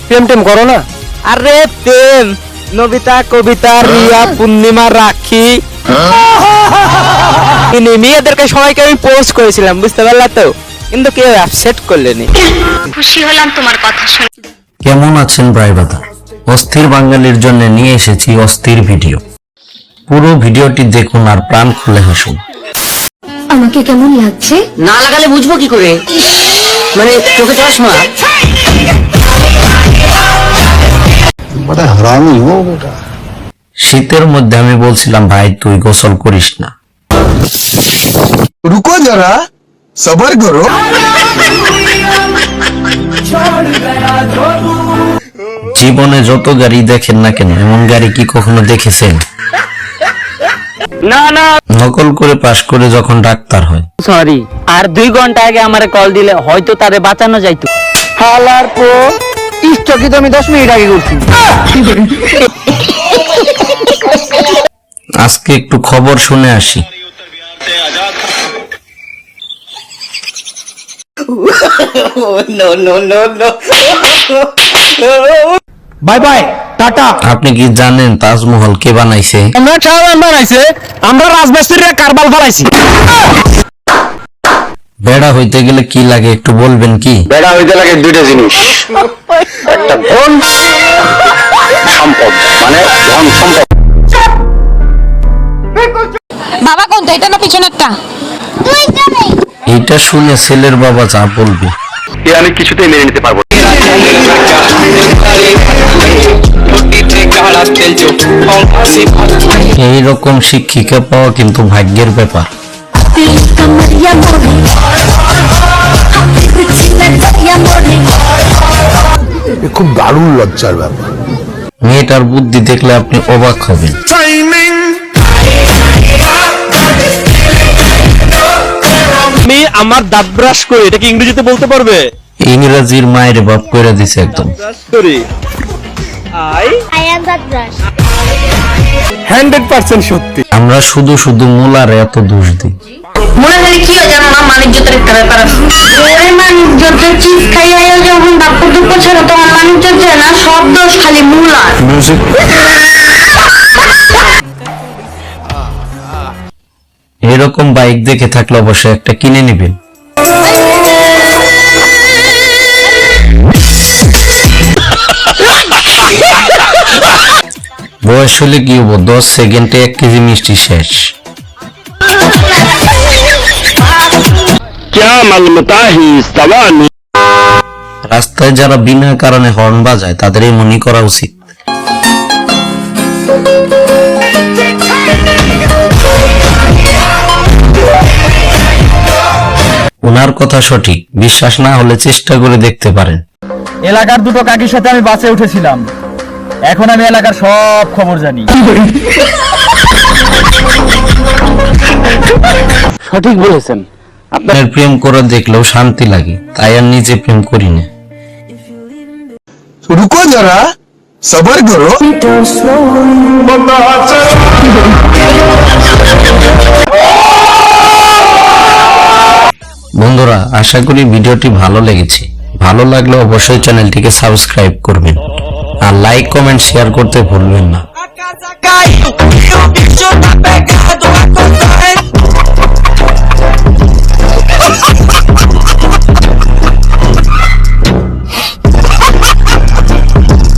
প্রেম টেম করো না? আরে প্রেম, নবিতা, কবিতা, রিয়া, পূর্ণিমা, রাখি, মেয়েদেরকে সবাইকে আমি পোস্ট করেছিলাম, বুঝতে পারলা তো, কিন্তু কেউ অ্যাকসেপ্ট করলেনি। খুশি হলাম তোমার কথা শুনে। কেমন আছেন ব্রাইবাদা? অস্থির বাঙালির জন্য নিয়ে এসেছি অস্থির ভিডিও। পুরো ভিডিওটি দেখুন আর প্রাণ খুলে হাসুন। আমাকে কেমন লাগছে? না লাগালে বুঝবো কি করে? মানে চোখে চশমা। बड़ा हरामी हो बेटा। শীতের মধ্যে আমি বলছিলাম ভাই তুই গোসল করিস না। रुको जरा सबर करो। জীবনে যত গাড়ি দেখেন না কেন, এমন গাড়ি কি কখনো দেখেছেন? না না নকল করে পাশ করে যখন ডাক্তার হয়। সরি, আর 2 ঘন্টা আগে আমারে কল দিলে হয়তো তারে বাঁচানো যাইতো। হালার পো স্টকি তো আমি 10 মিনিট আগে করছি। আজকে একটু খবর শুনে আসি। Bye bye, tata. আপনি কি জানেন তাজমহল কে বানাইছে? আমরা শাহজাহান বানাইছে, আমরা রাজমিস্ত্রিরা কারবাল ফলাইছি। বেড়া হইতে গেলে কি লাগে একটু বলবেন কি? बेड़ा হইতে লাগে দুইটা জিনিস, একটা ধন, সম্পদ, মানে ধন সম্পদ। বাবা কোনটা, এটা না পিছনেরটা? এইটা শুনে ছেলের বাবা যা বলবে এ আমি কিছুতেই মেনে নিতে পারবো না। এইরকম শিক্ষিকা পাওয়া কিন্তু ভাগ্যের ব্যাপার। খুব দারুণ লজ্জার ব্যাপার। মেয়েটার বুদ্ধি দেখলে আপনি অবাক হবেন। আমি আমার দাঁত ব্রাশ করি, এটা কি ইংরেজিতে বলতে পারবে? ইংরেজির মায়ের বাপ করে দিছে একদম। করি I am that brush. 100% সত্যি। আমরা শুধু শুধু মুলার এত দোষ দিই। মনে হয় কি জানো না, মানিজ্যতের একটা ব্যাপার আছে। ওই মানিজ্যতের চিজ খাইয়াও যখন বাপ্পু দুঃখ ছাড়া তোমার মানিজ্যত যায় না, সব দোষ খালি মুলার। এরকম বাইক দেখে থাকলে অবশ্যই একটা কিনে নেবেন। বয়স হলে কি হবো, 10 সেকেন্ডে 1 কেজি মিষ্টি শেষ। রাস্তায় যারা বিনা কারণে হর্ন বাজায় তাদের এমনই করা উচিত। ওনার কথা সঠিক, বিশ্বাস না হলে চেষ্টা করে দেখতে পারেন। এলাকার দুটো কাকির সাথে আমি বাসে উঠেছিলাম, এখন আমি এলাকার সব খবর জানি। সঠিক বলেছেন। আপনার প্রেম করে দেখলেও শান্তি লাগে, তাই আর নিজে প্রেম করি না। रुको जरा सबर करो। বন্ধুরা, আশা করি ভিডিওটি ভালো লেগেছে। ভালো লাগলে অবশ্যই চ্যানেলটিকে সাবস্ক্রাইব করবেন আর লাইক কমেন্ট শেয়ার করতে ভুলবেন না।